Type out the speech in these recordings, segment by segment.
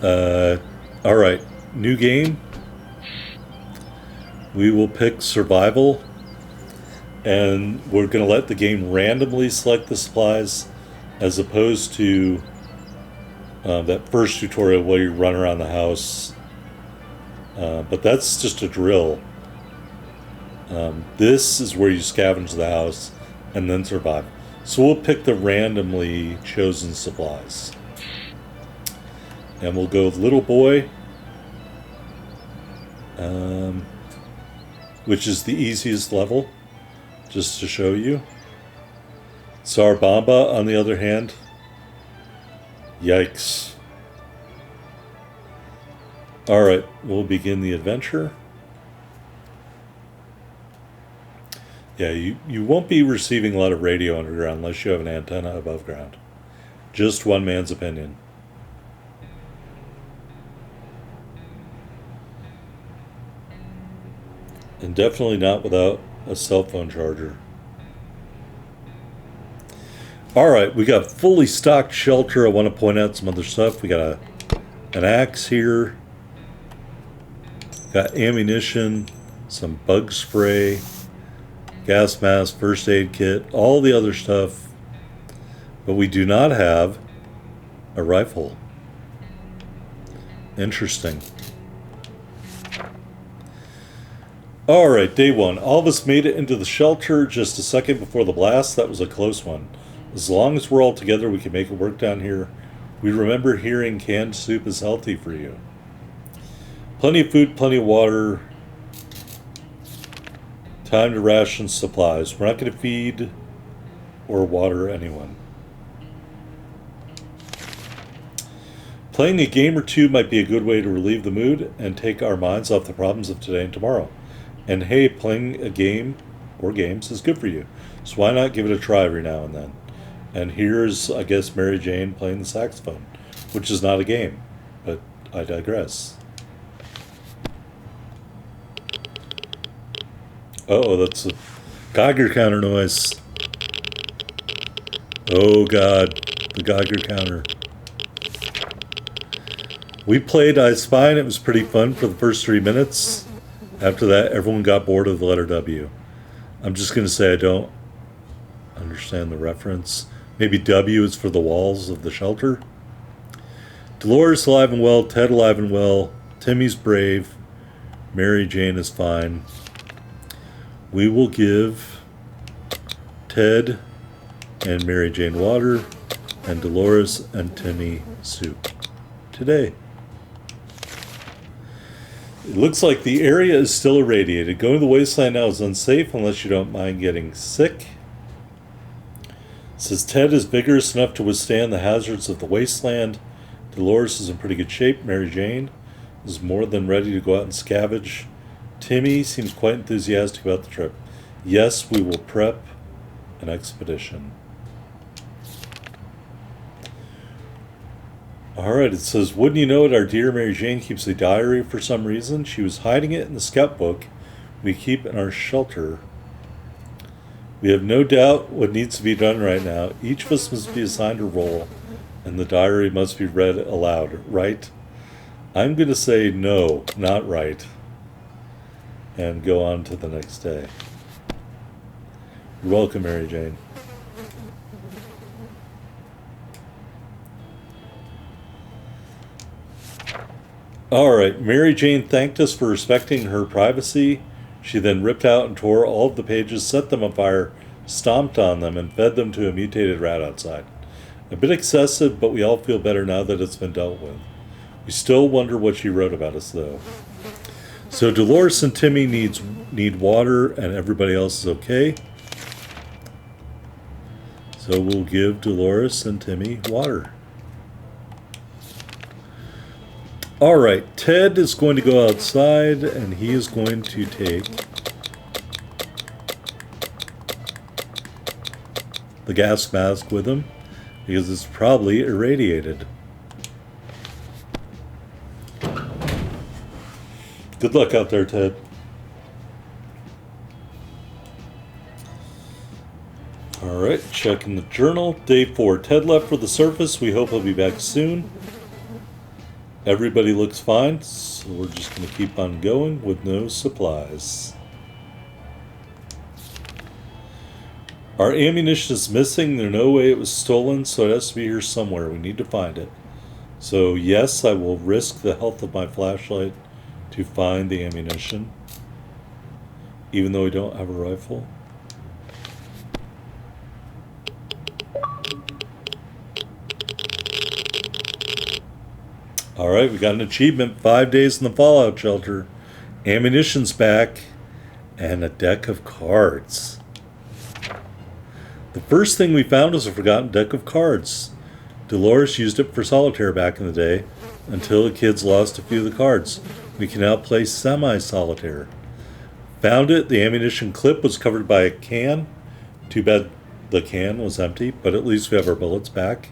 Alright, new game. We will pick survival, and we're going to let the game randomly select the supplies, as opposed to that first tutorial where you run around the house. But that's just a drill. This is where you scavenge the house and then survive. So we'll pick the randomly chosen supplies. And we'll go with Little Boy, which is the easiest level, just to show you. Sarbamba, on the other hand, yikes. Alright, we'll begin the adventure. Yeah, you won't be receiving a lot of radio underground unless you have an antenna above ground. Just one man's opinion. And definitely not without a cell phone charger. Alright, we got fully stocked shelter. I want to point out some other stuff. We got an axe here. Got ammunition, some bug spray, gas mask, first aid kit, all the other stuff. But we do not have a rifle. Interesting. Alright, day one. All of us made it into the shelter just a second before the blast. That was a close one. As long as we're all together, we can make it work down here. We remember hearing canned soup is healthy for you. Plenty of food, plenty of water. Time to ration supplies. We're not going to feed or water anyone. Playing a game or two might be a good way to relieve the mood and take our minds off the problems of today and tomorrow. And hey, playing a game or games is good for you. So why not give it a try every now and then? And here's, I guess, Mary Jane playing the saxophone, which is not a game, but I digress. Uh-oh, that's a Geiger counter noise. Oh god, the Geiger counter. We played I Spy and it was pretty fun for the first 3 minutes. After that, everyone got bored of the letter W. I'm just going to say I don't understand the reference. Maybe W is for the walls of the shelter. Dolores alive and well, Ted alive and well, Timmy's brave, Mary Jane is fine. We will give Ted and Mary Jane water and Dolores and Timmy soup today. It looks like the area is still irradiated. Going to the wasteland now is unsafe unless you don't mind getting sick. It says Ted is vigorous enough to withstand the hazards of the wasteland. Dolores is in pretty good shape. Mary Jane is more than ready to go out and scavenge. Timmy seems quite enthusiastic about the trip. Yes, we will prep an expedition. Alright, it says, wouldn't you know it, our dear Mary Jane keeps a diary for some reason. She was hiding it in the scout book we keep in our shelter. We have no doubt what needs to be done right now. Each of us must be assigned a role, and the diary must be read aloud, right? I'm going to say no, not right, and go on to the next day. You're welcome, Mary Jane. Alright, Mary Jane thanked us for respecting her privacy. She then ripped out and tore all of the pages, set them on fire, stomped on them, and fed them to a mutated rat outside. A bit excessive, but we all feel better now that it's been dealt with. We still wonder what she wrote about us, though. So Dolores and Timmy need water, and everybody else is okay. So we'll give Dolores and Timmy water. Alright, Ted is going to go outside, and he is going to take the gas mask with him, because it's probably irradiated. Good luck out there, Ted. Alright, checking the journal. Day 4. Ted left for the surface. We hope he'll be back soon. Everybody looks fine, so we're just going to keep on going with no supplies. Our ammunition is missing. There's no way it was stolen, so it has to be here somewhere. We need to find it. So yes, I will risk the health of my flashlight to find the ammunition, even though we don't have a rifle. Alright, we got an achievement. 5 days in the fallout shelter. Ammunition's back. And a deck of cards. The first thing we found was a forgotten deck of cards. Dolores used it for solitaire back in the day, until the kids lost a few of the cards. We can now play semi-solitaire. Found it. The ammunition clip was covered by a can. Too bad the can was empty, but at least we have our bullets back.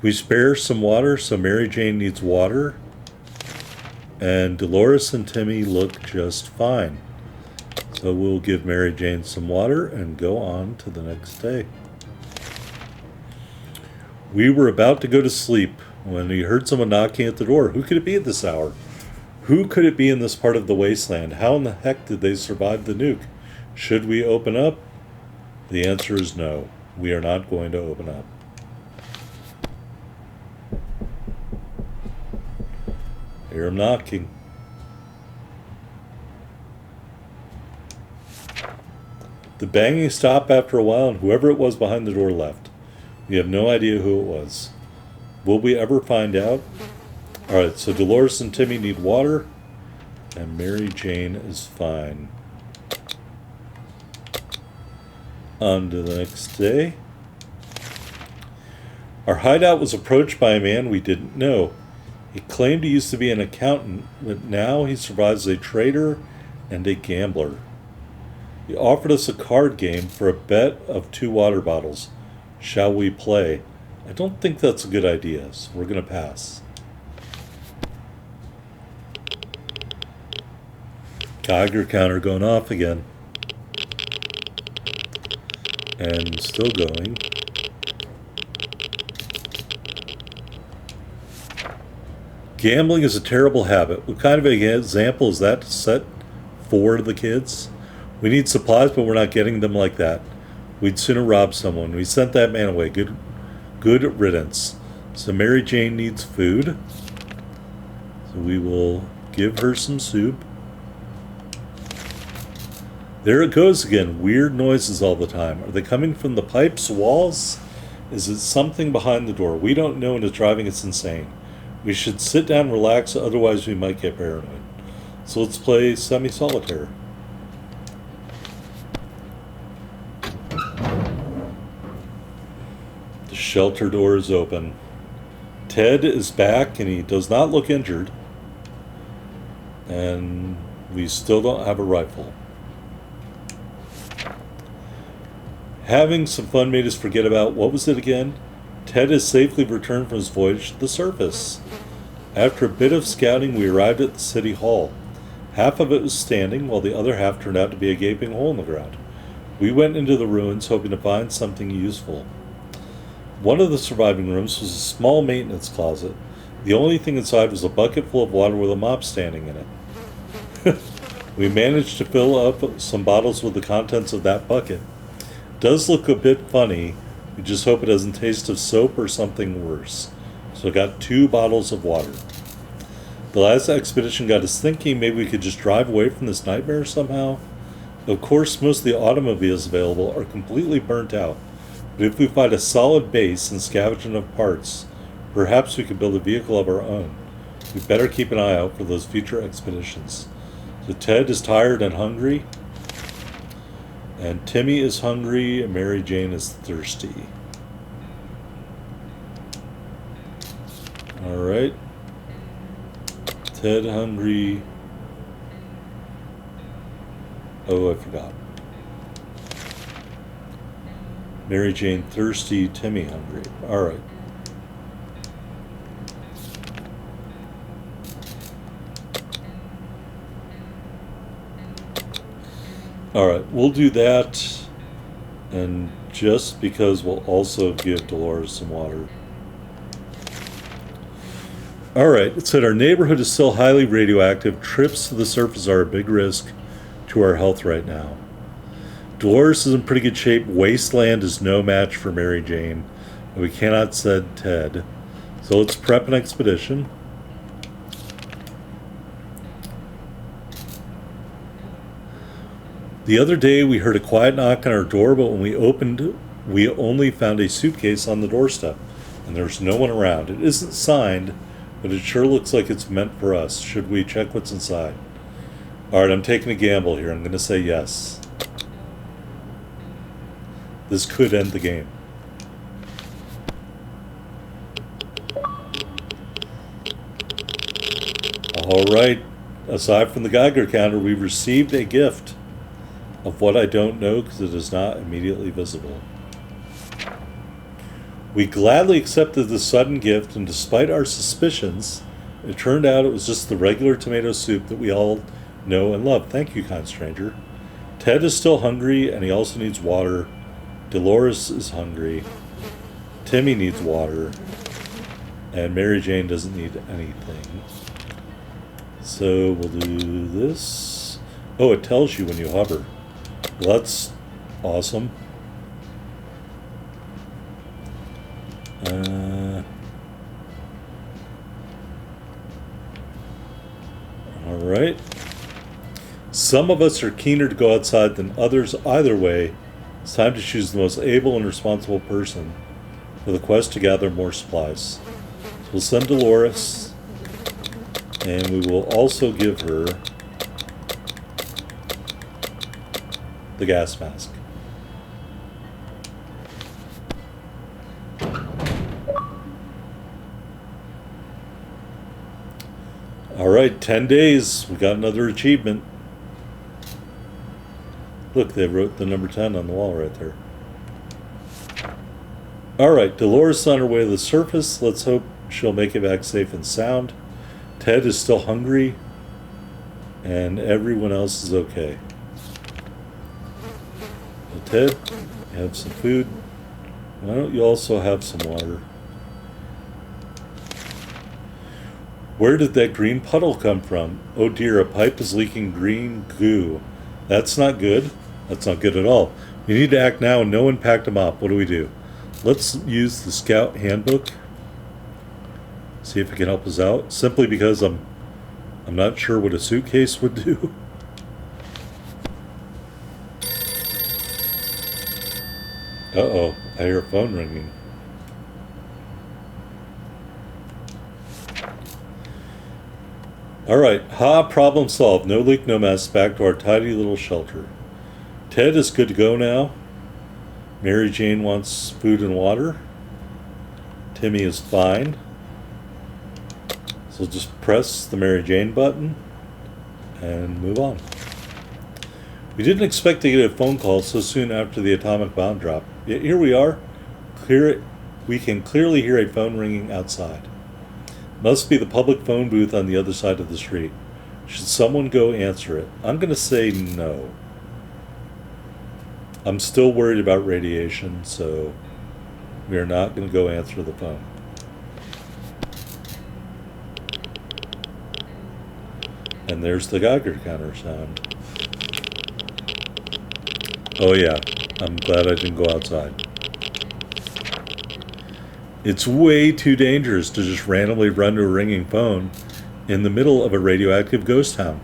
We spare some water, so Mary Jane needs water. And Dolores and Timmy look just fine. So we'll give Mary Jane some water and go on to the next day. We were about to go to sleep when we heard someone knocking at the door. Who could it be at this hour? Who could it be in this part of the wasteland? How in the heck did they survive the nuke? Should we open up? The answer is no. We are not going to open up. Hear him knocking. The banging stopped after a while, and whoever it was behind the door left. We have no idea who it was. Will we ever find out? Alright, so Dolores and Timmy need water, and Mary Jane is fine. On to the next day. Our hideout was approached by a man we didn't know. He claimed he used to be an accountant, but now he survives as a trader and a gambler. He offered us a card game for a bet of 2 water bottles. Shall we play? I don't think that's a good idea, so we're going to pass. Geiger counter going off again. And still going. Gambling is a terrible habit. What kind of an example is that to set for the kids? We need supplies, but we're not getting them like that. We'd sooner rob someone. We sent that man away. Good riddance. So Mary Jane needs food. So we will give her some soup. There it goes again. Weird noises all the time. Are they coming from the pipes, walls? Is it something behind the door? We don't know, and it's driving us insane. We should sit down and relax, otherwise we might get paranoid. So let's play semi-solitaire. The shelter door is open. Ted is back, and he does not look injured. And we still don't have a rifle. Having some fun made us forget about, what was it again? Ted has safely returned from his voyage to the surface. After a bit of scouting, we arrived at the city hall. Half of it was standing, while the other half turned out to be a gaping hole in the ground. We went into the ruins, hoping to find something useful. One of the surviving rooms was a small maintenance closet. The only thing inside was a bucket full of water with a mop standing in it. We managed to fill up some bottles with the contents of that bucket. It does look a bit funny. We just hope it doesn't taste of soap or something worse. So I got 2 bottles of water. The last expedition got us thinking maybe we could just drive away from this nightmare somehow. Of course, most of the automobiles available are completely burnt out. But if we find a solid base and scavenge enough parts, perhaps we could build a vehicle of our own. We better keep an eye out for those future expeditions. So Ted is tired and hungry. And Timmy is hungry, and Mary Jane is thirsty. Alright. Ted hungry. Oh, I forgot. Mary Jane thirsty, Timmy hungry. Alright. Alright, we'll do that, and just because we'll also give Dolores some water. Alright, it said our neighborhood is still highly radioactive. Trips to the surface are a big risk to our health right now. Dolores is in pretty good shape. Wasteland is no match for Mary Jane. And we cannot send Ted. So let's prep an expedition. The other day we heard a quiet knock on our door, but when we opened, we only found a suitcase on the doorstep. And there's no one around. It isn't signed, but it sure looks like it's meant for us. Should we check what's inside? Alright, I'm taking a gamble here. I'm going to say yes. This could end the game. Alright, aside from the Geiger counter, we've received a gift of what I don't know because it is not immediately visible. We gladly accepted the sudden gift, and despite our suspicions, it turned out it was just the regular tomato soup that we all know and love. Thank you, kind stranger. Ted is still hungry, and he also needs water. Dolores is hungry. Timmy needs water. And Mary Jane doesn't need anything. So we'll do this. Oh, it tells you when you hover. Well, that's awesome. Alright. Some of us are keener to go outside than others. Either way, it's time to choose the most able and responsible person for the quest to gather more supplies. So we'll send Dolores, and we will also give her the gas mask. Alright, 10 days. We got another achievement. Look, they wrote the number 10 on the wall right there. Alright, Dolores is on her way to the surface. Let's hope she'll make it back safe and sound. Ted is still hungry. And everyone else is okay. Well, Ted, you have some food. Why don't you also have some water? Where did that green puddle come from? Oh dear, a pipe is leaking green goo. That's not good. That's not good at all. We need to act now, and no one packed them up. What do we do? Let's use the Scout Handbook. See if it can help us out. Simply because I'm not sure what a suitcase would do. Uh-oh, I hear a phone ringing. Alright, problem solved. No leak, no mess. Back to our tidy little shelter. Ted is good to go now. Mary Jane wants food and water. Timmy is fine. So just press the Mary Jane button and move on. We didn't expect to get a phone call so soon after the atomic bomb drop. Yet here we are. We can clearly hear a phone ringing outside. Must be the public phone booth on the other side of the street. Should someone go answer it? I'm going to say no. I'm still worried about radiation, so we are not going to go answer the phone. And there's the Geiger counter sound. Oh yeah, I'm glad I didn't go outside. It's way too dangerous to just randomly run to a ringing phone in the middle of a radioactive ghost town.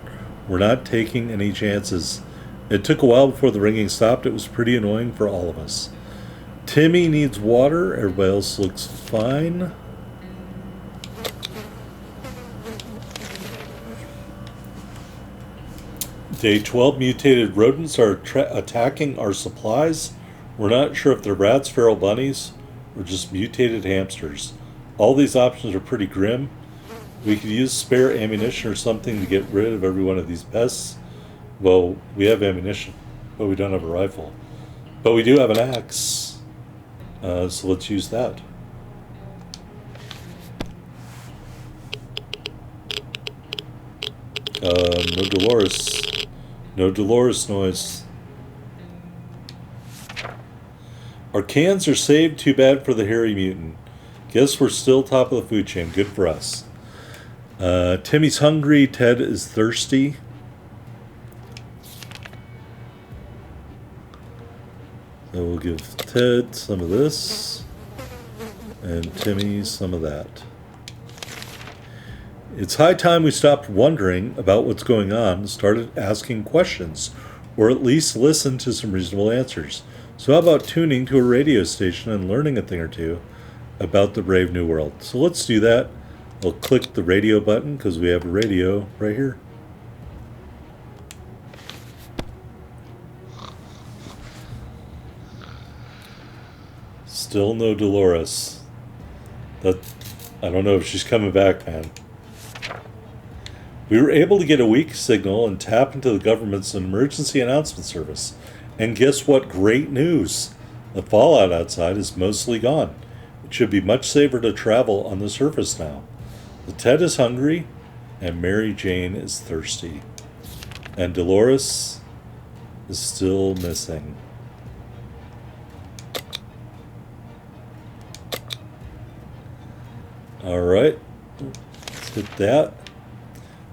We're not taking any chances. It took a while before the ringing stopped. It was pretty annoying for all of us. Timmy needs water. Everybody else looks fine. Day 12, mutated rodents are attacking our supplies. We're not sure if they're rats, feral bunnies, or just mutated hamsters. All these options are pretty grim. We could use spare ammunition or something to get rid of every one of these pests. Well, we have ammunition, but we don't have a rifle. But we do have an axe. So let's use that. No Dolores. No Dolores noise. Our cans are saved. Too bad for the hairy mutant. Guess we're still top of the food chain. Good for us. Timmy's hungry. Ted is thirsty. So we'll give Ted some of this and Timmy some of that. It's high time we stopped wondering about what's going on and started asking questions, or at least listened to some reasonable answers. So how about tuning to a radio station and learning a thing or two about the brave new world? So let's do that. I'll click the radio button because we have a radio right here. Still no Dolores. I don't know if she's coming back, man. We were able to get a weak signal and tap into the government's emergency announcement service. And guess what? Great news! The fallout outside is mostly gone. It should be much safer to travel on the surface now. The Ted is hungry, and Mary Jane is thirsty. And Dolores is still missing. Alright, let's hit that.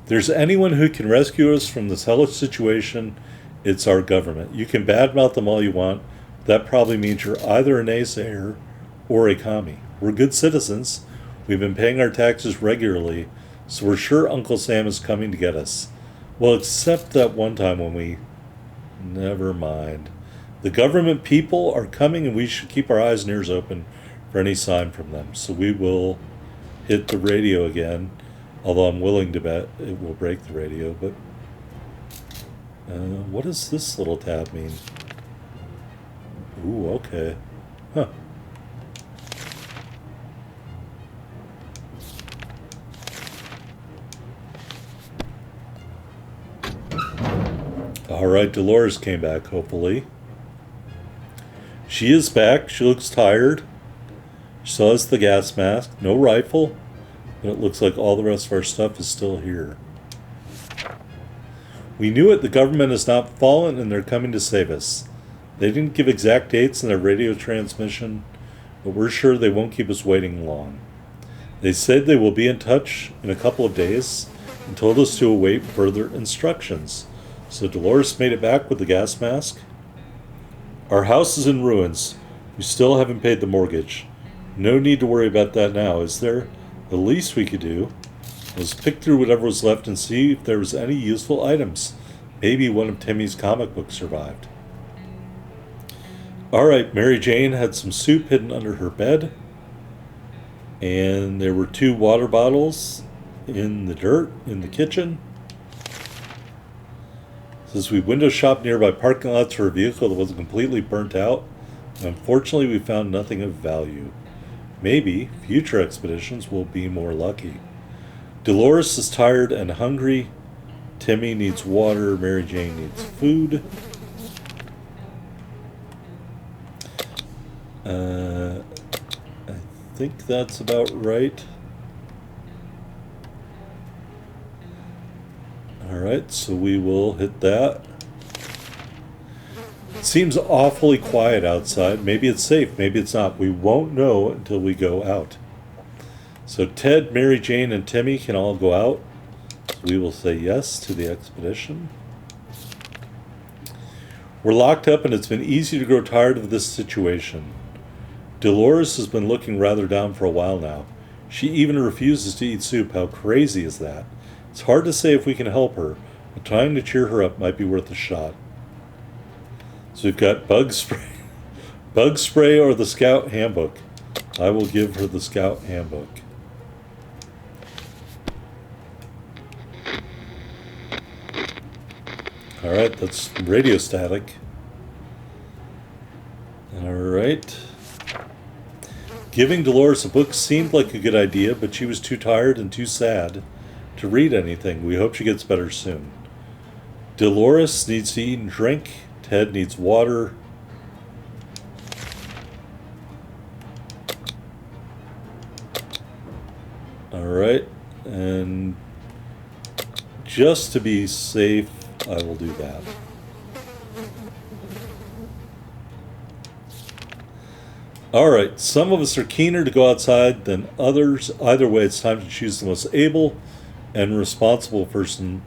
If there's anyone who can rescue us from this hellish situation, it's our government. You can badmouth them all you want. That probably means you're either a naysayer or a commie. We're good citizens. We've been paying our taxes regularly, so we're sure Uncle Sam is coming to get us. Well, except that one time when we... Never mind. The government people are coming, and we should keep our eyes and ears open for any sign from them. So we will hit the radio again, although I'm willing to bet it will break the radio. But what does this little tab mean? Ooh, okay. Huh. Alright, Dolores came back, hopefully. She is back. She looks tired. She still has the gas mask. No rifle. But it looks like all the rest of our stuff is still here. We knew it. The government has not fallen and they're coming to save us. They didn't give exact dates in their radio transmission, but we're sure they won't keep us waiting long. They said they will be in touch in a couple of days and told us to await further instructions. So Dolores made it back with the gas mask. Our house is in ruins. We still haven't paid the mortgage. No need to worry about that now, is there? The least we could do was pick through whatever was left and see if there was any useful items. Maybe one of Timmy's comic books survived. Alright, Mary Jane had some soup hidden under her bed. And there were 2 water bottles in the dirt in the kitchen. Says we window shopped nearby parking lots for a vehicle that wasn't completely burnt out. Unfortunately, we found nothing of value. Maybe future expeditions will be more lucky. Dolores is tired and hungry. Timmy needs water. Mary Jane needs food. I think that's about right. Alright, so we will hit that. It seems awfully quiet outside. Maybe it's safe, maybe it's not. We won't know until we go out. So Ted, Mary Jane, and Timmy can all go out. So we will say yes to the expedition. We're locked up and it's been easy to grow tired of this situation. Dolores has been looking rather down for a while now. She even refuses to eat soup. How crazy is that? It's hard to say if we can help her, but trying to cheer her up might be worth a shot. So we've got bug spray or the Scout Handbook. I will give her the Scout Handbook. Alright, that's radio static. Alright. Giving Dolores a book seemed like a good idea, but she was too tired and too sad to read anything. We hope she gets better soon. Dolores needs to eat and drink. Ted needs water. Alright, and just to be safe, I will do that. Alright, some of us are keener to go outside than others. Either way, it's time to choose the most able and responsible person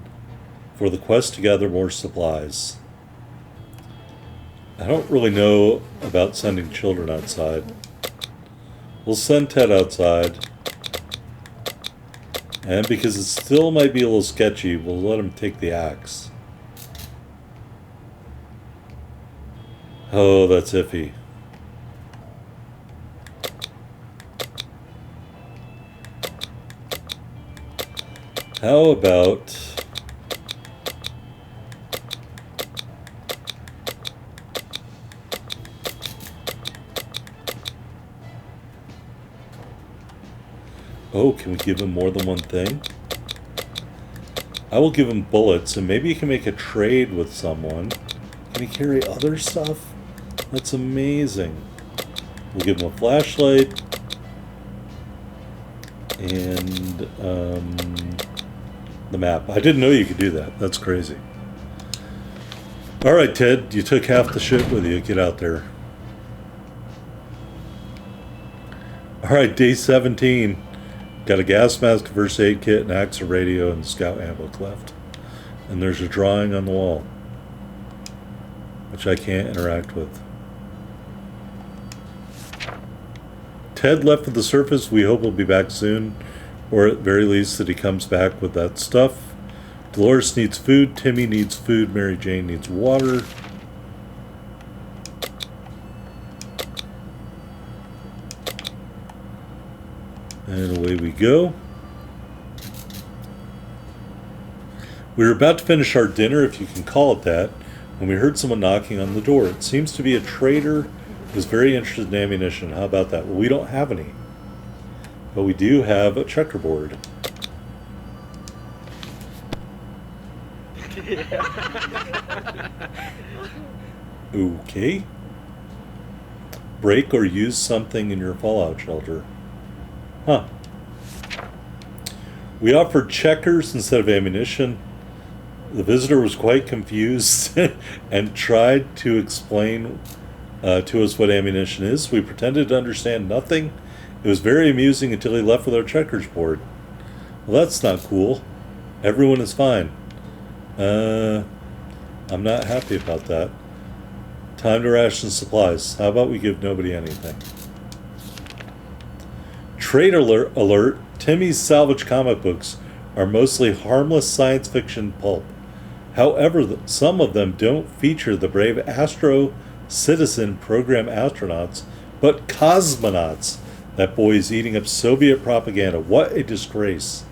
for the quest to gather more supplies. I don't really know about sending children outside. We'll send Ted outside. And because it still might be a little sketchy, we'll let him take the axe. Oh, that's iffy. How about... Oh, can we give him more than one thing? I will give him bullets, and maybe he can make a trade with someone. Can he carry other stuff? That's amazing. We'll give him a flashlight. And, the map. I didn't know you could do that. That's crazy. Alright, Ted, you took half the ship with you. Get out there. Alright, day 17. Got a gas mask, a first aid kit, an axe, a radio, and the scout handbook left. And there's a drawing on the wall, which I can't interact with. Ted left for the surface. We hope he'll be back soon, or at very least that he comes back with that stuff. Dolores needs food, Timmy needs food, Mary Jane needs water. And away we go. We were about to finish our dinner, if you can call it that, when we heard someone knocking on the door. It seems to be a trader who's very interested in ammunition. How about that? Well, we don't have any. But we do have a checkerboard. Okay. Break or use something in your fallout shelter. Huh. We offered checkers instead of ammunition. The visitor was quite confused and tried to explain to us what ammunition is. We pretended to understand nothing. It was very amusing until he left with our checkers board. Well, that's not cool. Everyone is fine. I'm not happy about that. Time to ration supplies. How about we give nobody anything? Trade alert. Timmy's salvage comic books are mostly harmless science fiction pulp. However, some of them don't feature the brave Citizen program astronauts, but cosmonauts. That boy is eating up Soviet propaganda. What a disgrace.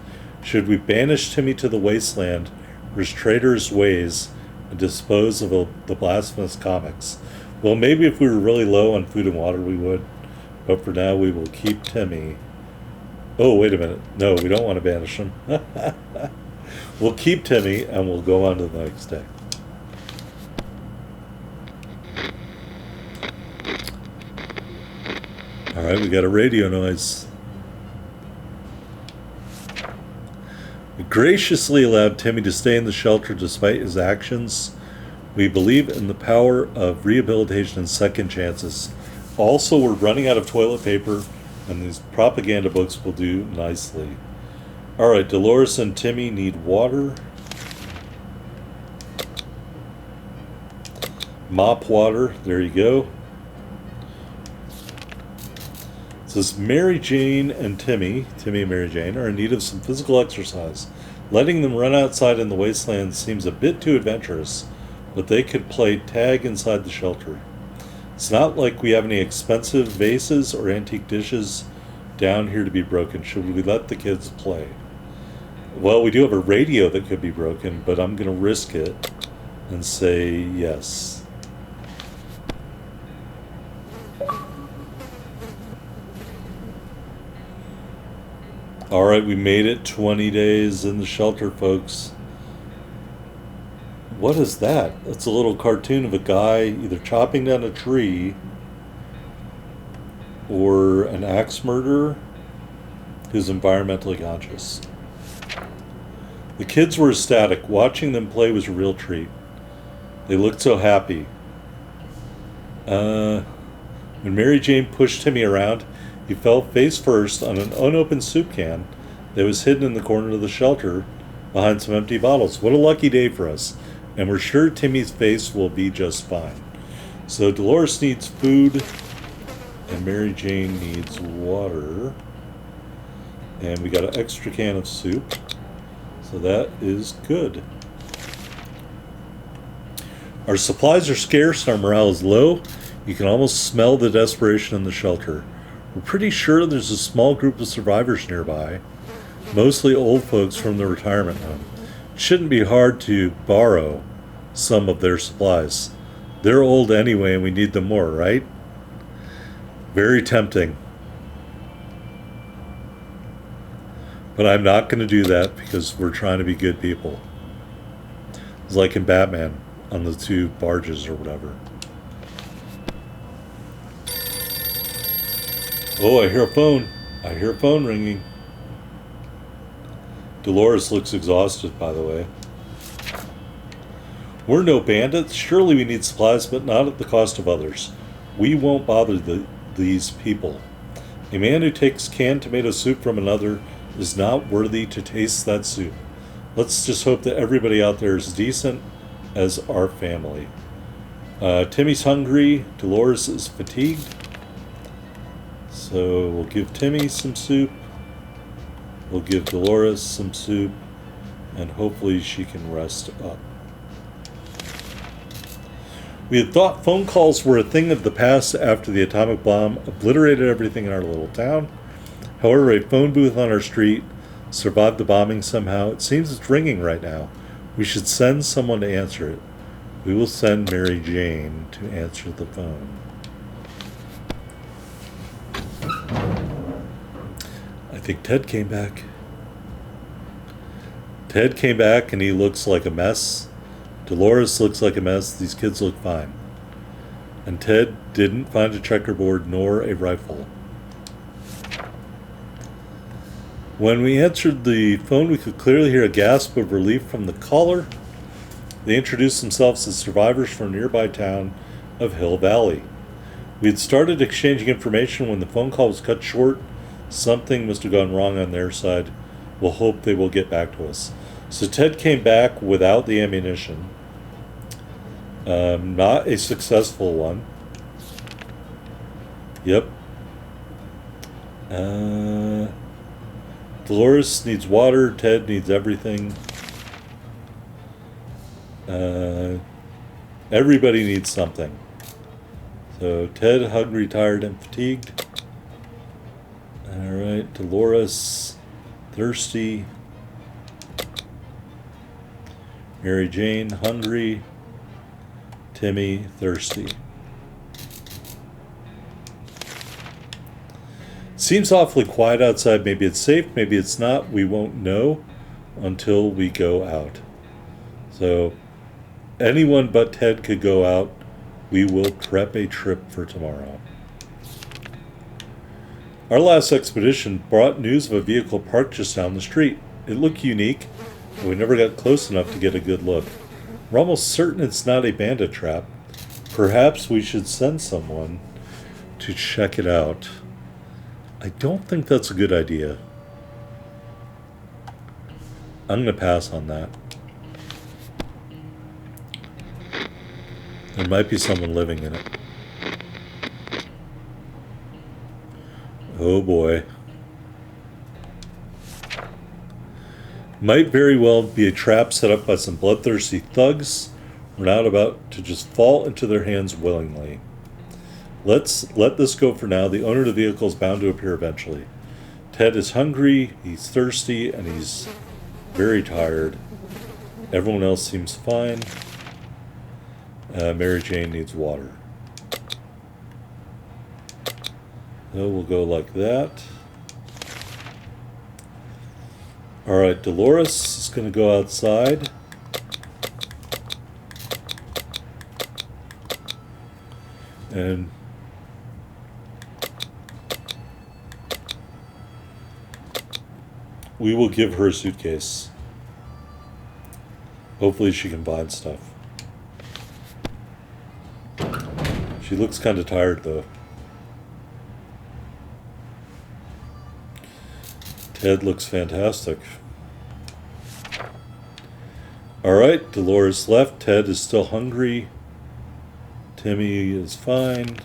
Should we banish Timmy to the wasteland for his traitorous ways and dispose of the blasphemous comics? Well, maybe if we were really low on food and water we would, but for now we will keep Timmy. Oh, wait a minute. No, we don't want to banish him. We'll keep Timmy and we'll go on to the next day. Alright, we got a radio noise. We graciously allowed Timmy to stay in the shelter despite his actions. We believe in the power of rehabilitation and second chances. Also, we're running out of toilet paper, and these propaganda books will do nicely. Alright, Dolores and Timmy need water. Mop water, there you go. It says Mary Jane and Timmy and Mary Jane, are in need of some physical exercise. Letting them run outside in the wasteland seems a bit too adventurous, but they could play tag inside the shelter. It's not like we have any expensive vases or antique dishes down here to be broken. Should we let the kids play? Well, we do have a radio that could be broken, but I'm going to risk it and say yes. Alright, we made it 20 days in the shelter, folks. What is that? It's a little cartoon of a guy either chopping down a tree or an axe murderer who's environmentally conscious. The kids were ecstatic. Watching them play was a real treat. They looked so happy. When Mary Jane pushed Timmy around, he fell face first on an unopened soup can that was hidden in the corner of the shelter behind some empty bottles. What a lucky day for us. And we're sure Timmy's face will be just fine. So Dolores needs food, and Mary Jane needs water. And we got an extra can of soup. So that is good. Our supplies are scarce and our morale is low. You can almost smell the desperation in the shelter. We're pretty sure there's a small group of survivors nearby, mostly old folks from the retirement home. It shouldn't be hard to borrow some of their supplies. They're old anyway and we need them more, right? Very tempting. But I'm not going to do that because we're trying to be good people. It's like in Batman on the 2 barges or whatever. Oh, I hear a phone. I hear a phone ringing. Dolores looks exhausted, by the way. We're no bandits. Surely we need supplies, but not at the cost of others. We won't bother these people. A man who takes canned tomato soup from another is not worthy to taste that soup. Let's just hope that everybody out there is decent as our family. Timmy's hungry. Dolores is fatigued. So we'll give Timmy some soup. We'll give Dolores some soup. And hopefully she can rest up. We had thought phone calls were a thing of the past after the atomic bomb obliterated everything in our little town. However, a phone booth on our street survived the bombing somehow. It seems it's ringing right now. We should send someone to answer it. We will send Mary Jane to answer the phone. I think Ted came back. Ted came back and he looks like a mess. Dolores looks like a mess. These kids look fine. And Ted didn't find a checkerboard nor a rifle. When we answered the phone, we could clearly hear a gasp of relief from the caller. They introduced themselves as survivors from a nearby town of Hill Valley. We had started exchanging information when the phone call was cut short. Something must have gone wrong on their side. We'll hope they will get back to us. So Ted came back without the ammunition. Not a successful one. Yep. Dolores needs water. Ted needs everything. Everybody needs something. So Ted, hungry, tired, and fatigued. Alright, Dolores, thirsty. Mary Jane, hungry. Timmy, thirsty. Seems awfully quiet outside. Maybe it's safe, maybe it's not. We won't know until we go out. So anyone but Ted could go out. We will prep a trip for tomorrow. Our last expedition brought news of a vehicle parked just down the street. It looked unique, but we never got close enough to get a good look. We're almost certain it's not a bandit trap. Perhaps we should send someone to check it out. I don't think that's a good idea. I'm going to pass on that. There might be someone living in it. Oh boy. Might very well be a trap set up by some bloodthirsty thugs. We're not about to just fall into their hands willingly. Let's let this go for now. The owner of the vehicle is bound to appear eventually. Ted is hungry, he's thirsty, and he's very tired. Everyone else seems fine. Mary Jane needs water. So we'll go like that. Alright, Dolores is going to go outside. And we will give her a suitcase. Hopefully she can find stuff. She looks kind of tired though. Ted looks fantastic. Alright, Dolores left. Ted is still hungry. Timmy is fine.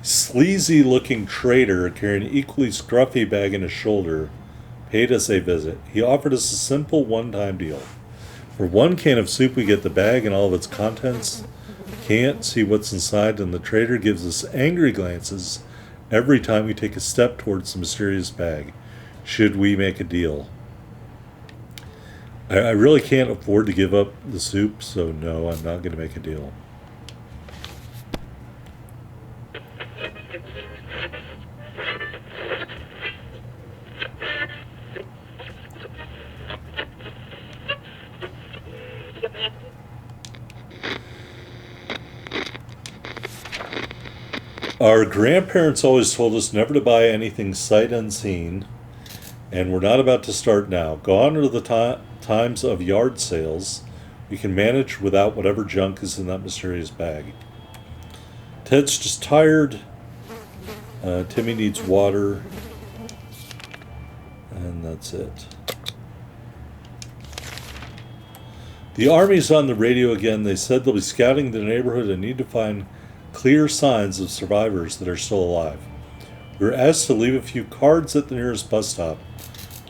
Sleazy looking trader carrying an equally scruffy bag in his shoulder paid us a visit. He offered us a simple one-time deal. For 1 can of soup we get the bag and all of its contents. Can't see what's inside, and the trader gives us angry glances every time we take a step towards the mysterious bag. Should we make a deal? I really can't afford to give up the soup, so no, I'm not going to make a deal. Our grandparents always told us never to buy anything sight unseen, and we're not about to start now. Gone are the times of yard sales. We can manage without whatever junk is in that mysterious bag. Ted's just tired. Timmy needs water. And that's it. The army's on the radio again. They said they'll be scouting the neighborhood and need to find clear signs of survivors that are still alive. We were asked to leave a few cards at the nearest bus stop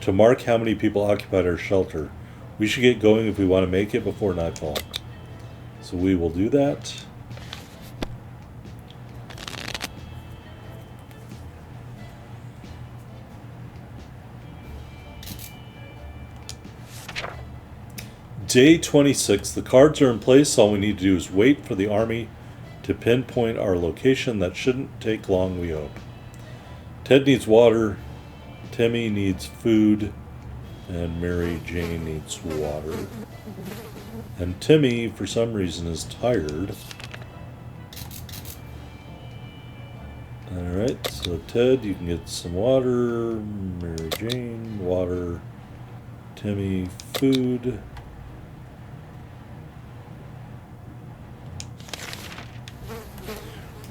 to mark how many people occupied our shelter. We should get going if we want to make it before nightfall. So we will do that. Day 26. The cards are in place. All we need to do is wait for the army to pinpoint our location. That shouldn't take long, we hope. Ted needs water. Timmy needs food. And Mary Jane needs water. And Timmy, for some reason, is tired. Alright, so Ted, you can get some water. Mary Jane, water. Timmy, food.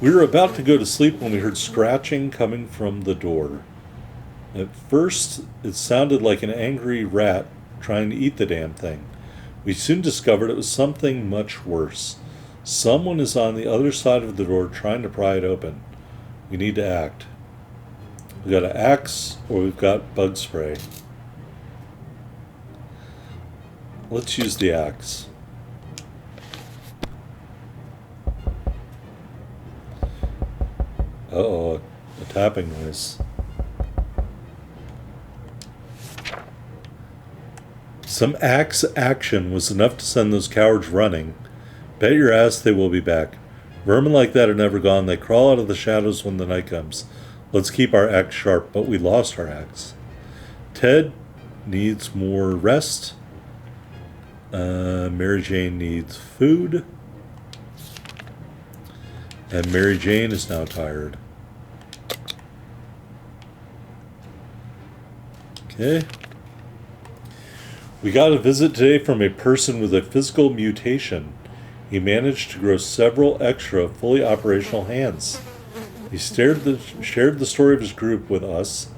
We were about to go to sleep when we heard scratching coming from the door. At first, it sounded like an angry rat trying to eat the damn thing. We soon discovered it was something much worse. Someone is on the other side of the door trying to pry it open. We need to act. We've got an axe or we've got bug spray. Let's use the axe. Uh-oh, a tapping noise. Some axe action was enough to send those cowards running. Bet your ass they will be back. Vermin like that are never gone. They crawl out of the shadows when the night comes. Let's keep our axe sharp, but we lost our axe. Ted needs more rest. Mary Jane needs food. And Mary Jane is now tired. Okay. We got a visit today from a person with a physical mutation. He managed to grow several extra fully operational hands. He shared the story of his group with us,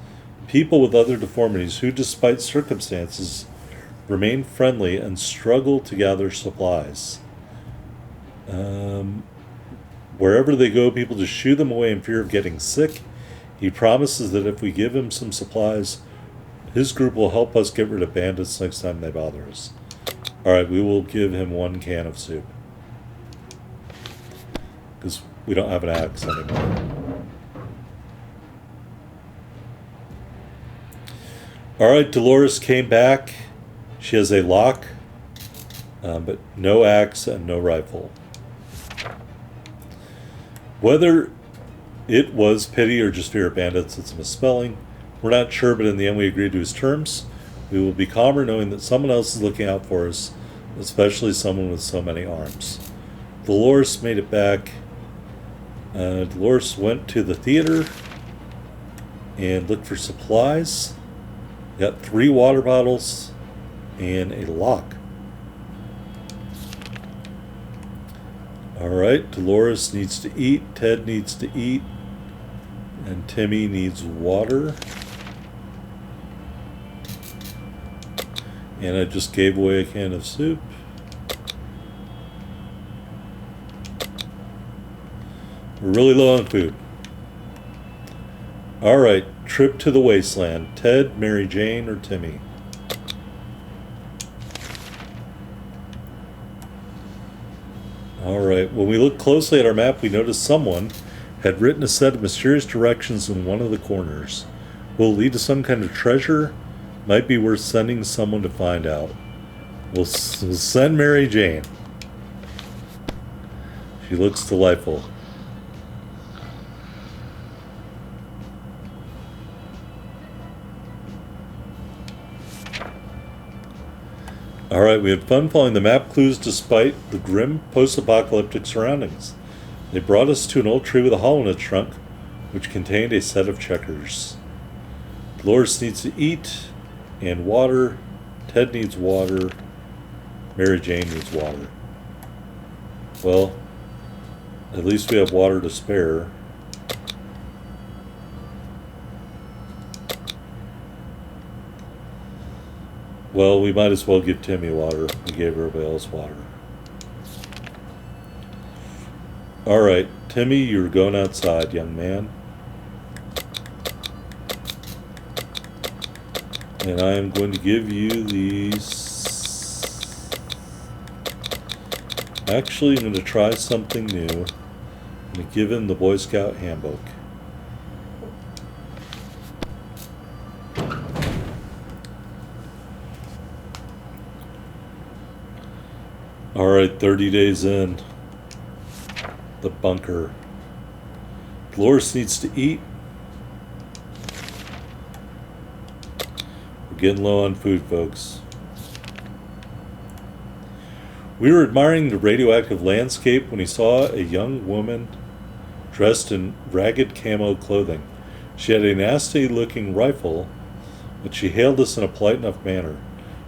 people with other deformities who, despite circumstances, remain friendly and struggle to gather supplies. Wherever they go, people just shoo them away in fear of getting sick. He promises that if we give him some supplies, his group will help us get rid of bandits next time they bother us. Alright, we will give him 1 can of soup. Because we don't have an axe anymore. Alright, Dolores came back. She has a lock, but no axe and no rifle. Whether it was pity or just fear of bandits, it's a misspelling. We're not sure, but in the end we agreed to his terms. We will be calmer knowing that someone else is looking out for us, especially someone with so many arms. Dolores made it back. Dolores went to the theater and looked for supplies. Got 3 water bottles and a lock. Alright, Dolores needs to eat. Ted needs to eat. And Timmy needs water. And I just gave away a can of soup. We're really low on food. Alright, trip to the wasteland. Ted, Mary Jane, or Timmy? Alright, when we looked closely at our map, we noticed someone had written a set of mysterious directions in one of the corners. Will it lead to some kind of treasure? Might be worth sending someone to find out. We'll send Mary Jane. She looks delightful. Alright, we had fun following the map clues despite the grim post-apocalyptic surroundings. They brought us to an old tree with a hole in its trunk, which contained a set of checkers. Dolores needs to eat and water. Ted needs water. Mary Jane needs water. Well, at least we have water to spare. Well, we might as well give Timmy water. We gave everybody else water. Alright, Timmy, you're going outside, young man. And I am going to give you these. Actually, I'm going to try something new. I'm going to give him the Boy Scout handbook. Alright, 30 days in. The bunker. Dolores needs to eat. We're getting low on food, folks. We were admiring the radioactive landscape when he saw a young woman dressed in ragged camo clothing. She had a nasty-looking rifle, but she hailed us in a polite enough manner.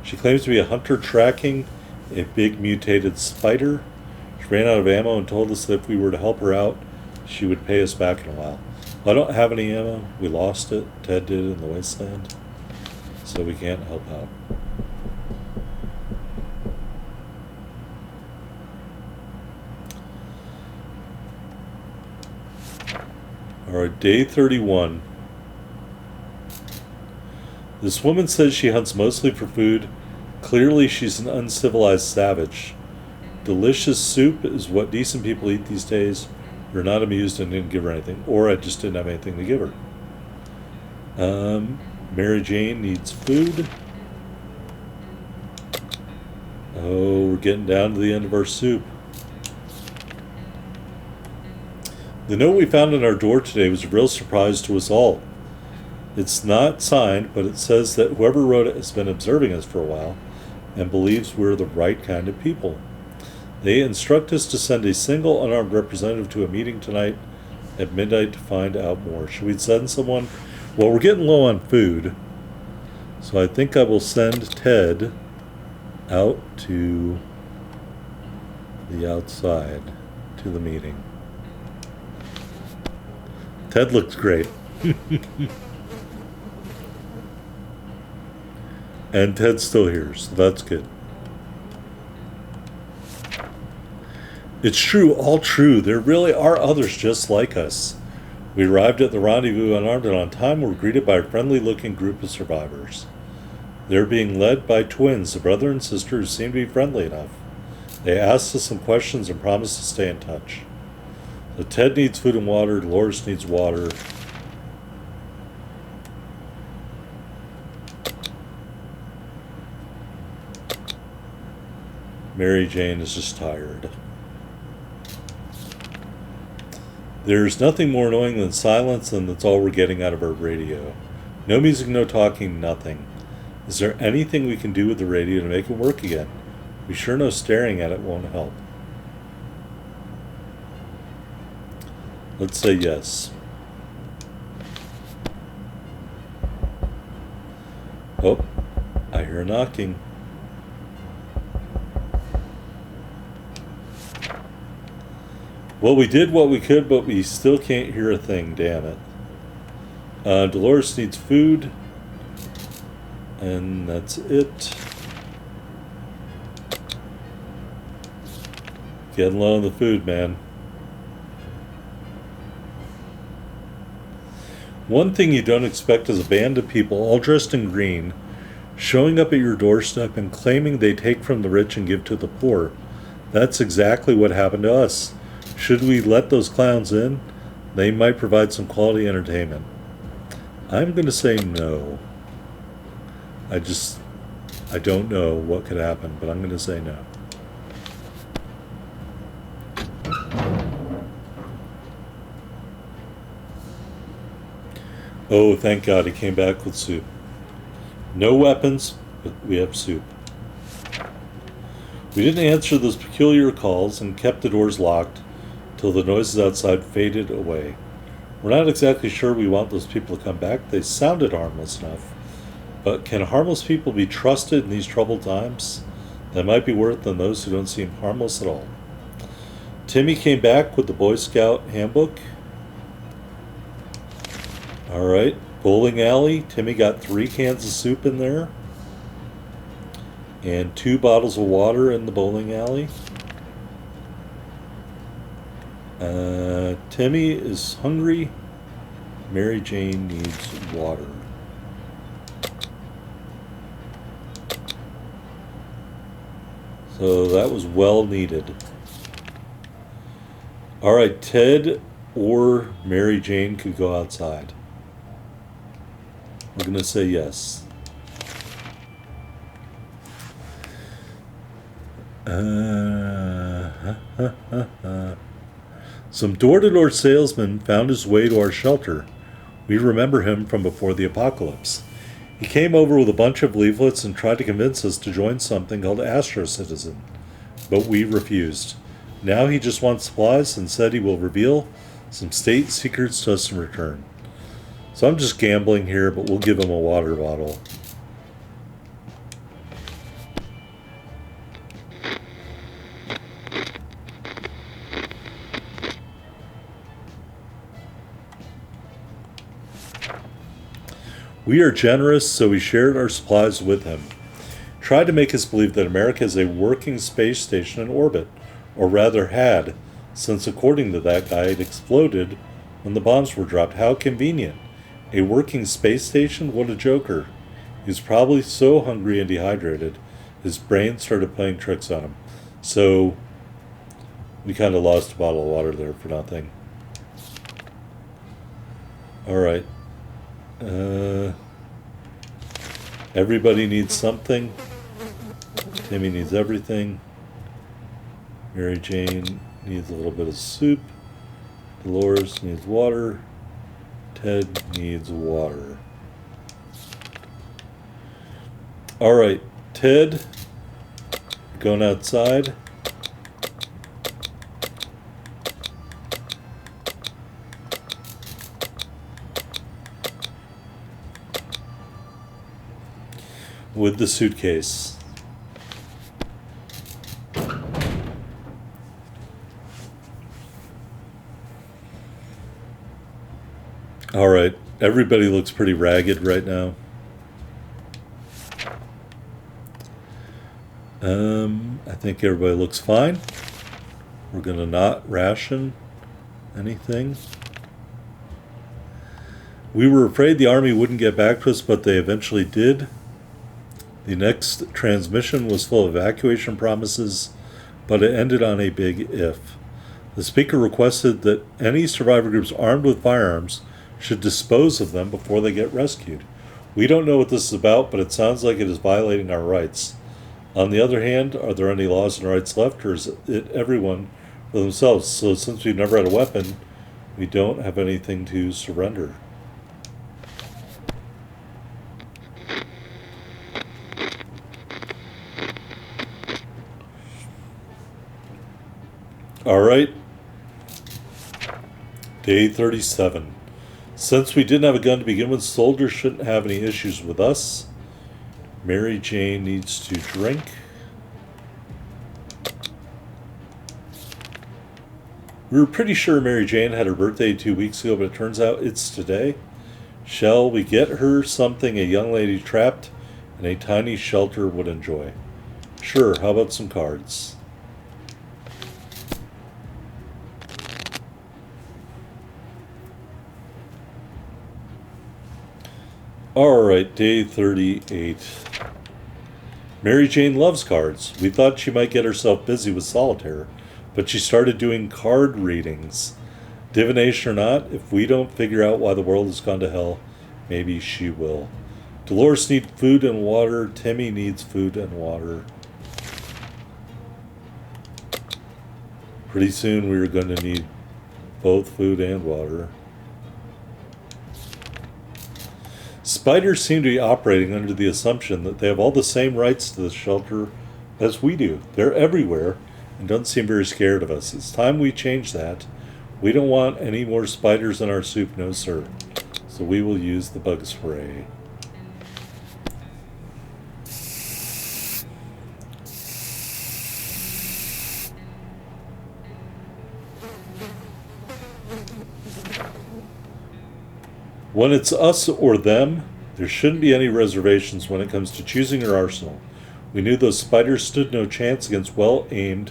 She claims to be a hunter tracking a big mutated spider. She ran out of ammo and told us that if we were to help her out, she would pay us back in a while. Well, I don't have any ammo. We lost it. Ted did in the wasteland. So we can't help out. Alright, day 31. This woman says she hunts mostly for food. Clearly she's an uncivilized savage. Delicious soup is what decent people eat these days. You're not amused and didn't give her anything. Or I just didn't have anything to give her. Mary Jane needs food. Oh, we're getting down to the end of our soup. The note we found on our door today was a real surprise to us all. It's not signed, but it says that whoever wrote it has been observing us for a while and believes we're the right kind of people. They instruct us to send a single unarmed representative to a meeting tonight at midnight to find out more. Should we send someone? Well, we're getting low on food, so I think I will send Ted out to the outside to the meeting. Ted looks great. And Ted's still here, so that's good. It's true, all true. There really are others just like us. We arrived at the rendezvous unarmed and on time. Were greeted by a friendly-looking group of survivors. They're being led by twins, a brother and sister who seem to be friendly enough. They asked us some questions and promised to stay in touch. So Ted needs food and water. Dolores needs water. Mary Jane is just tired. There's nothing more annoying than silence, and that's all we're getting out of our radio. No music, no talking, nothing. Is there anything we can do with the radio to make it work again? We sure know staring at it won't help. Let's say yes. Oh, I hear knocking. Well, we did what we could, but we still can't hear a thing, damn it. Dolores needs food. And that's it. Getting low on the food, man. One thing you don't expect is a band of people, all dressed in green, showing up at your doorstep and claiming they take from the rich and give to the poor. That's exactly what happened to us. Should we let those clowns in? They might provide some quality entertainment. I'm going to say no. I don't know what could happen, but I'm going to say no. Oh, thank God he came back with soup. No weapons, but we have soup. We didn't answer those peculiar calls and kept the doors locked till the noises outside faded away. We're not exactly sure we want those people to come back. They sounded harmless enough. But can harmless people be trusted in these troubled times? They might be worse than those who don't seem harmless at all. Timmy came back with the Boy Scout handbook. Alright, bowling alley. Timmy got 3 cans of soup in there. And 2 bottles of water in the bowling alley. Timmy is hungry. Mary Jane needs water. So that was well needed. Alright, Ted or Mary Jane could go outside. We're going to say yes. Some door-to-door salesman found his way to our shelter. We remember him from before the apocalypse. He came over with a bunch of leaflets and tried to convince us to join something called Astro Citizen, but we refused. Now he just wants supplies and said he will reveal some state secrets to us in return. So I'm just gambling here, but we'll give him a water bottle. We are generous, so we shared our supplies with him. Tried to make us believe that America is a working space station in orbit, or rather had, since according to that guy it exploded when the bombs were dropped. How convenient. A working space station? What a joker. He was probably so hungry and dehydrated, his brain started playing tricks on him. So, we kind of lost a bottle of water there for nothing. Alright. Everybody needs something. Timmy needs everything. Mary Jane needs a little bit of soup. Dolores needs water. Ted needs water. Alright, Ted, going outside. With the suitcase. Alright, everybody looks pretty ragged right now. I think everybody looks fine. We're gonna not ration anything. We were afraid the army wouldn't get back to us, but they eventually did. The next transmission was full of evacuation promises, but it ended on a big if. The speaker requested that any survivor groups armed with firearms should dispose of them before they get rescued. We don't know what this is about, but it sounds like it is violating our rights. On the other hand, are there any laws and rights left, or is it everyone for themselves? So since we've never had a weapon, we don't have anything to surrender. Alright. Day 37. Since we didn't have a gun to begin with, soldiers shouldn't have any issues with us. Mary Jane needs to drink. We were pretty sure Mary Jane had her birthday 2 weeks ago, but it turns out it's today. Shall we get her something a young lady trapped in a tiny shelter would enjoy? Sure, how about some cards? Alright, day 38. Mary Jane loves cards. We thought she might get herself busy with solitaire, but she started doing card readings. Divination or not, if we don't figure out why the world has gone to hell, maybe she will. Dolores needs food and water. Timmy needs food and water. Pretty soon we're going to need both food and water. Spiders seem to be operating under the assumption that they have all the same rights to the shelter as we do. They're everywhere and don't seem very scared of us. It's time we change that. We don't want any more spiders in our soup, no sir. So we will use the bug spray. When it's us or them, there shouldn't be any reservations when it comes to choosing your arsenal. We knew those spiders stood no chance against well-aimed,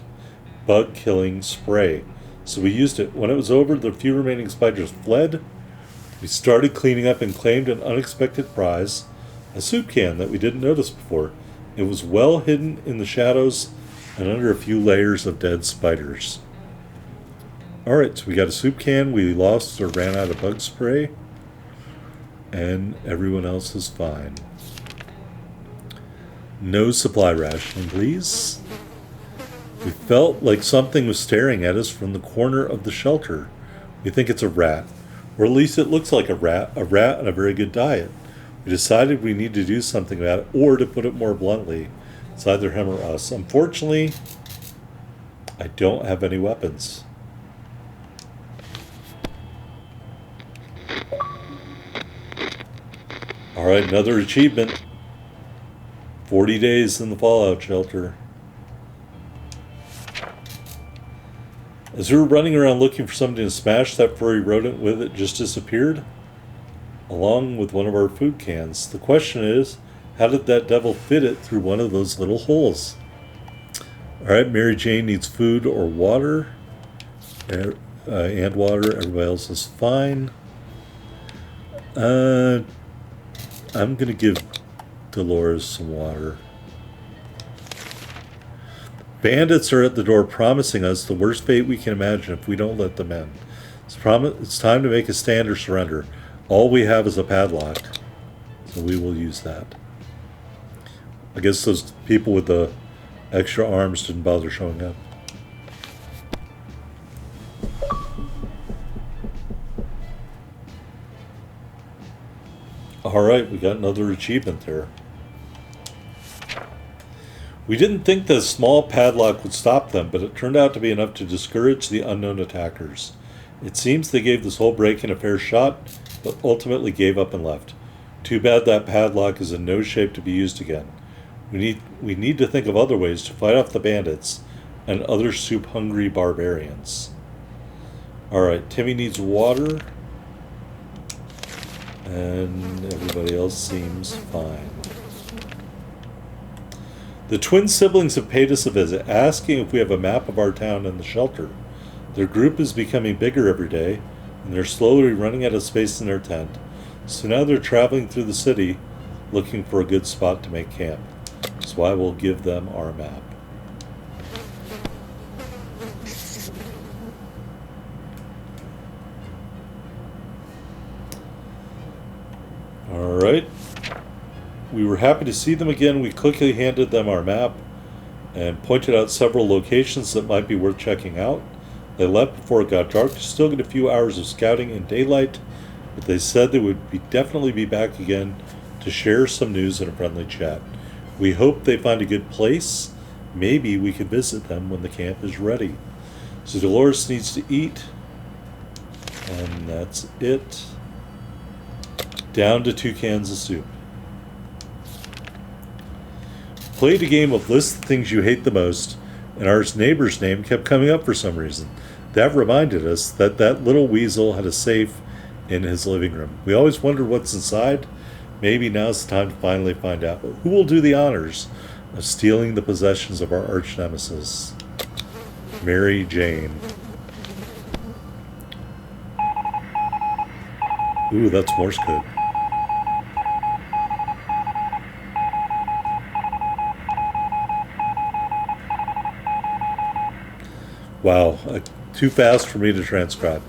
bug-killing spray. So we used it. When it was over, the few remaining spiders fled. We started cleaning up and claimed an unexpected prize, a soup can that we didn't notice before. It was well hidden in the shadows and under a few layers of dead spiders. Alright, so we got a soup can. We lost or ran out of bug spray. And everyone else is fine. No supply rationing, please. We felt like something was staring at us from the corner of the shelter. We think it's a rat, or at least it looks like a rat on a very good diet. We decided we need to do something about it, or to put it more bluntly, it's either him or us. Unfortunately, I don't have any weapons. Alright, another achievement. 40 days in the fallout shelter. As we were running around looking for something to smash that furry rodent with, it just disappeared, along with one of our food cans. The question is, how did that devil fit it through one of those little holes? Alright, Mary Jane needs food or water. And water. Everybody else is fine. I'm going to give Dolores some water. Bandits are at the door promising us the worst fate we can imagine if we don't let them in. It's time to make a stand or surrender. All we have is a padlock, so we will use that. I guess those people with the extra arms didn't bother showing up. Alright, we got another achievement there. We didn't think the small padlock would stop them, but it turned out to be enough to discourage the unknown attackers. It seems they gave this whole break-in a fair shot, but ultimately gave up and left. Too bad that padlock is in no shape to be used again. We need to think of other ways to fight off the bandits and other soup-hungry barbarians. Alright, Timmy needs water. And everybody else seems fine. The twin siblings have paid us a visit, asking if we have a map of our town and the shelter. Their group is becoming bigger every day, and they're slowly running out of space in their tent. So now they're traveling through the city, looking for a good spot to make camp. So I will give them our map. Alright. We were happy to see them again. We quickly handed them our map and pointed out several locations that might be worth checking out. They left before it got dark to still get a few hours of scouting in daylight, but they said they would definitely be back again to share some news in a friendly chat. We hope they find a good place. Maybe we could visit them when the camp is ready. So Dolores needs to eat, and that's it. Down to 2 cans of soup. Played a game of list the things you hate the most, and our neighbor's name kept coming up for some reason. That reminded us that that little weasel had a safe in his living room. We always wonder what's inside. Maybe now's the time to finally find out. But who will do the honors of stealing the possessions of our arch nemesis? Mary Jane. Ooh, that's Morse code. Wow, too fast for me to transcribe.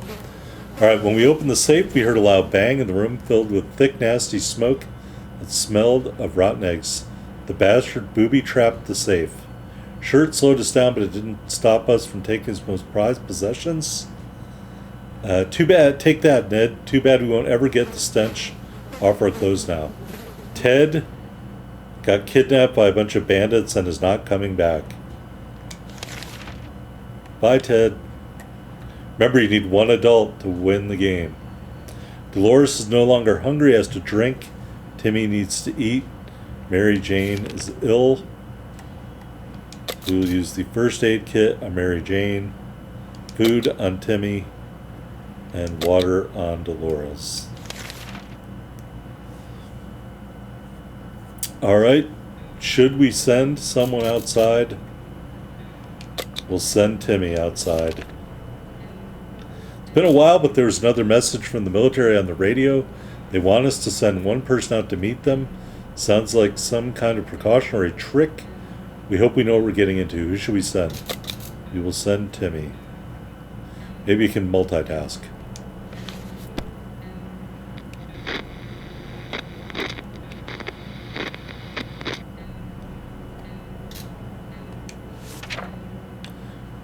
Alright, when we opened the safe, we heard a loud bang in the room filled with thick, nasty smoke that smelled of rotten eggs. The bastard booby-trapped the safe. Sure, it slowed us down, but it didn't stop us from taking his most prized possessions. Too bad. Take that, Ned. Too bad we won't ever get the stench off our clothes now. Ted got kidnapped by a bunch of bandits and is not coming back. Bye, Ted. Remember, you need one adult to win the game. Dolores is no longer hungry, has to drink. Timmy needs to eat. Mary Jane is ill. We will use the first aid kit on Mary Jane, food on Timmy, and water on Dolores. Alright, should we send someone outside? We'll send Timmy outside. It's been a while, but there was another message from the military on the radio. They want us to send one person out to meet them. Sounds like some kind of precautionary trick. We hope we know what we're getting into. Who should we send? We will send Timmy. Maybe you can multitask.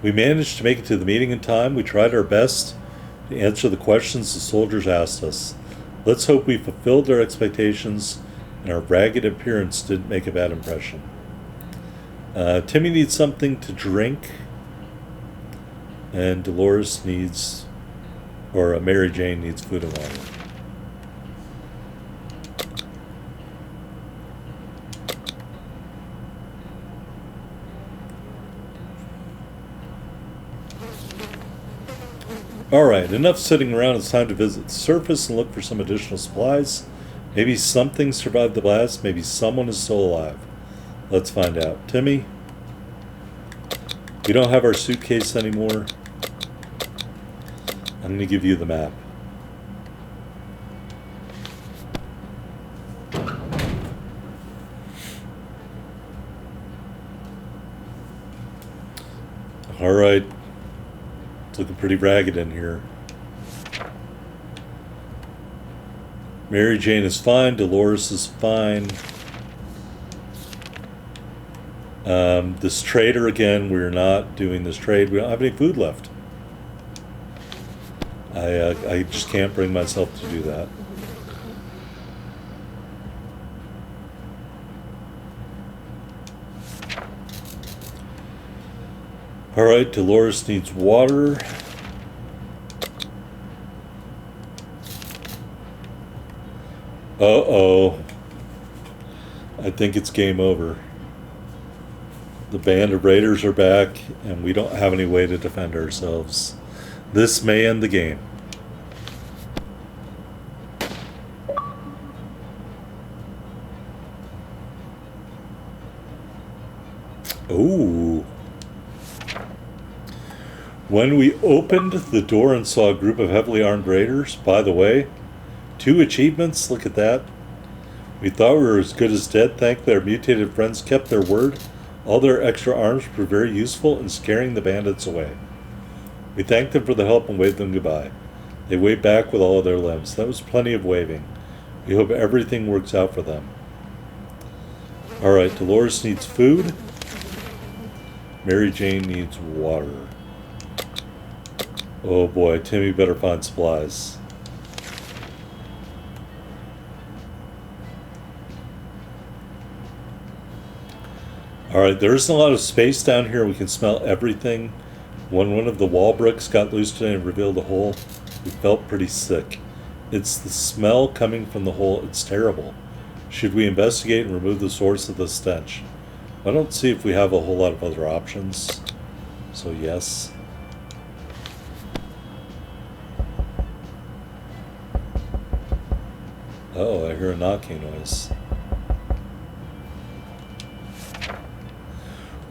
We managed to make it to the meeting in time. We tried our best to answer the questions the soldiers asked us. Let's hope we fulfilled their expectations and our ragged appearance didn't make a bad impression. Timmy needs something to drink, and Dolores needs, or Mary Jane needs food and water. Alright, enough sitting around. It's time to visit the surface and look for some additional supplies. Maybe something survived the blast. Maybe someone is still alive. Let's find out. Timmy, we don't have our suitcase anymore. I'm going to give you the map. Alright. It's looking pretty ragged in here. Mary Jane is fine. Dolores is fine. This trader, again, we're not doing this trade. We don't have any food left. I just can't bring myself to do that. Alright, Dolores needs water. Uh-oh. I think it's game over. The band of raiders are back, and we don't have any way to defend ourselves. This may end the game. Ooh. When we opened the door and saw a group of heavily armed raiders, by the way, 2 achievements, look at that. We thought we were as good as dead. Thankfully, our mutated friends kept their word. All their extra arms were very useful in scaring the bandits away. We thanked them for the help and waved them goodbye. They waved back with all of their limbs. That was plenty of waving. We hope everything works out for them. Alright, Dolores needs food. Mary Jane needs water. Oh boy, Timmy better find supplies. Alright, there isn't a lot of space down here. We can smell everything. When one of the wall bricks got loose today and revealed a hole, we felt pretty sick. It's the smell coming from the hole. It's terrible. Should we investigate and remove the source of the stench? I don't see if we have a whole lot of other options. So yes. Uh-oh, I hear a knocking noise.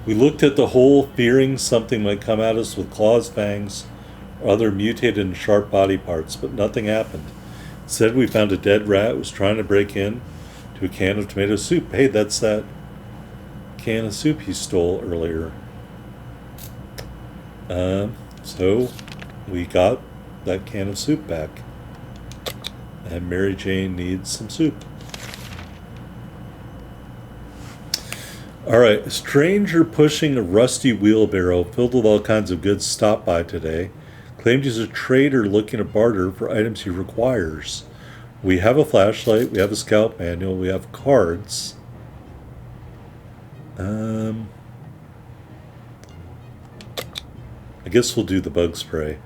We looked at the hole, fearing something might come at us with claws, fangs, or other mutated and sharp body parts, but nothing happened. Instead, we found a dead rat who was trying to break in to a can of tomato soup. Hey, that's that can of soup he stole earlier. So we got that can of soup back. And Mary Jane needs some soup. Alright, a stranger pushing a rusty wheelbarrow filled with all kinds of goods stopped by today. Claimed he's a trader looking to barter for items he requires. We have a flashlight, we have a scout manual, we have cards. I guess we'll do the bug spray.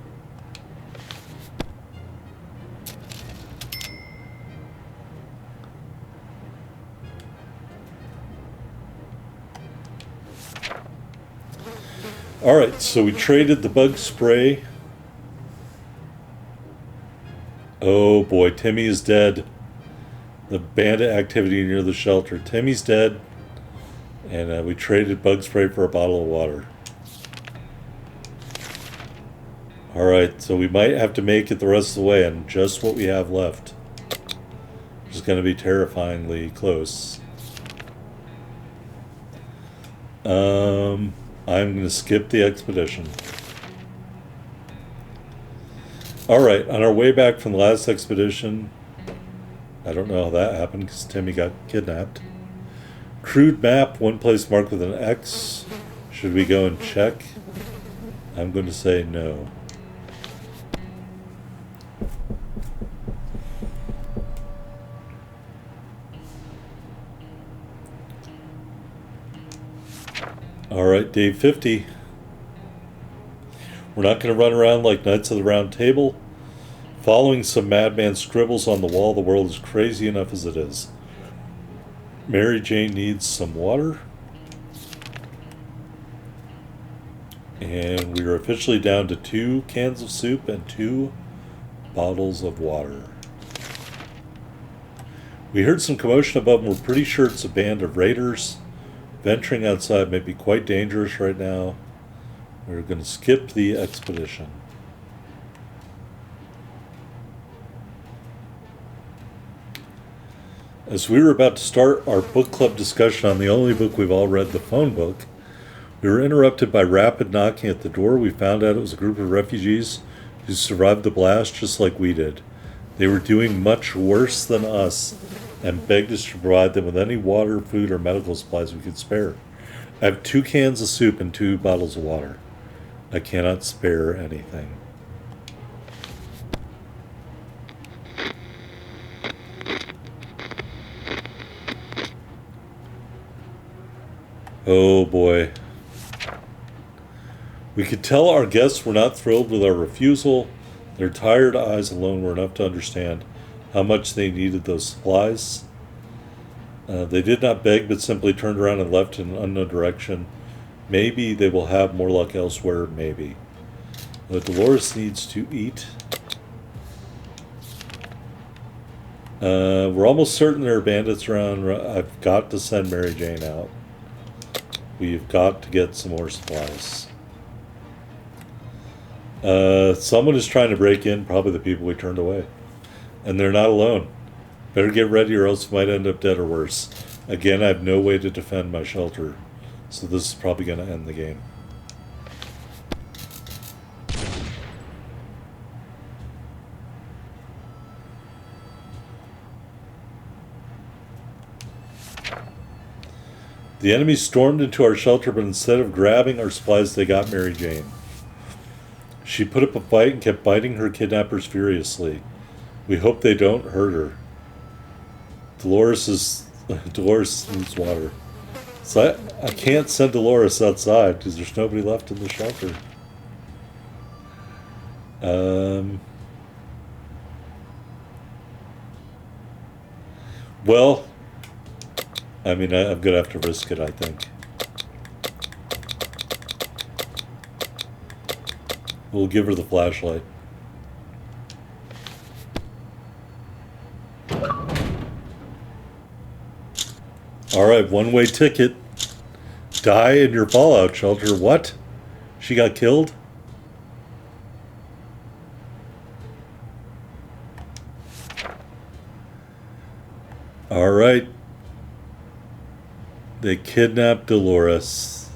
Alright, so we traded the bug spray. Oh boy, Timmy is dead. The bandit activity near the shelter. Timmy's dead. And we traded bug spray for a bottle of water. Alright, so we might have to make it the rest of the way, and just what we have left. Which is going to be terrifyingly close. I'm going to skip the expedition. Alright, on our way back from the last expedition, I don't know how that happened because Timmy got kidnapped. Crude map, one place marked with an X. Should we go and check? I'm going to say no. Alright, day 50. We're not going to run around like Knights of the Round Table, following some madman scribbles on the wall. The world is crazy enough as it is. Mary Jane needs some water. And we are officially down to 2 cans of soup and 2 bottles of water. We heard some commotion above and we're pretty sure it's a band of raiders. Venturing outside may be quite dangerous right now. We're going to skip the expedition. As we were about to start our book club discussion on the only book we've all read, the phone book, we were interrupted by rapid knocking at the door. We found out it was a group of refugees who survived the blast just like we did. They were doing much worse than us and begged us to provide them with any water, food, or medical supplies we could spare. I have 2 cans of soup and 2 bottles of water. I cannot spare anything. Oh boy. We could tell our guests were not thrilled with our refusal. Their tired eyes alone were enough to understand how much they needed those supplies. They did not beg, but simply turned around and left in an unknown direction. Maybe they will have more luck elsewhere, maybe. But Dolores needs to eat. We're almost certain there are bandits around. I've got to send Mary Jane out. We've got to get some more supplies. Someone is trying to break in, probably the people we turned away. And they're not alone. Better get ready or else we might end up dead or worse. Again, I have no way to defend my shelter. So this is probably going to end the game. The enemy stormed into our shelter, but instead of grabbing our supplies, they got Mary Jane. She put up a fight and kept biting her kidnappers furiously. We hope they don't hurt her. Dolores needs water. So I can't send Dolores outside because there's nobody left in the shelter. Well, I mean, I'm going to have to risk it, I think. We'll give her the flashlight. All right, one-way ticket. Die in your fallout shelter. What? She got killed? All right. They kidnapped Dolores.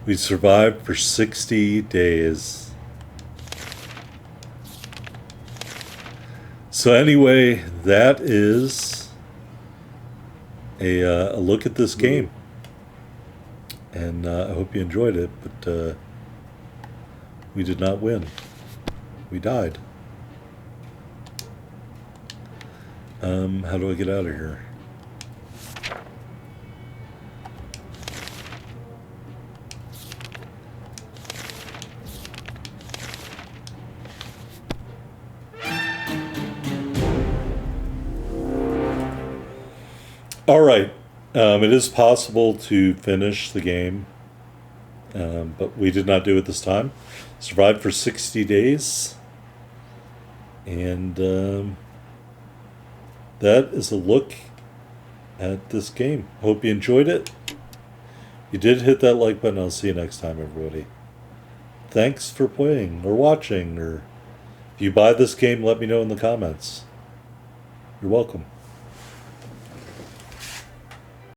We survived for 60 days. So anyway, that is a look at this game. And I hope you enjoyed it, but we did not win. We died. How do I get out of here? All right. It is possible to finish the game, but we did not do it this time. Survived for 60 days. And that is a look at this game. Hope you enjoyed it. If you did, hit that like button. I'll see you next time, everybody. Thanks for playing or watching, or if you buy this game, let me know in the comments. You're welcome.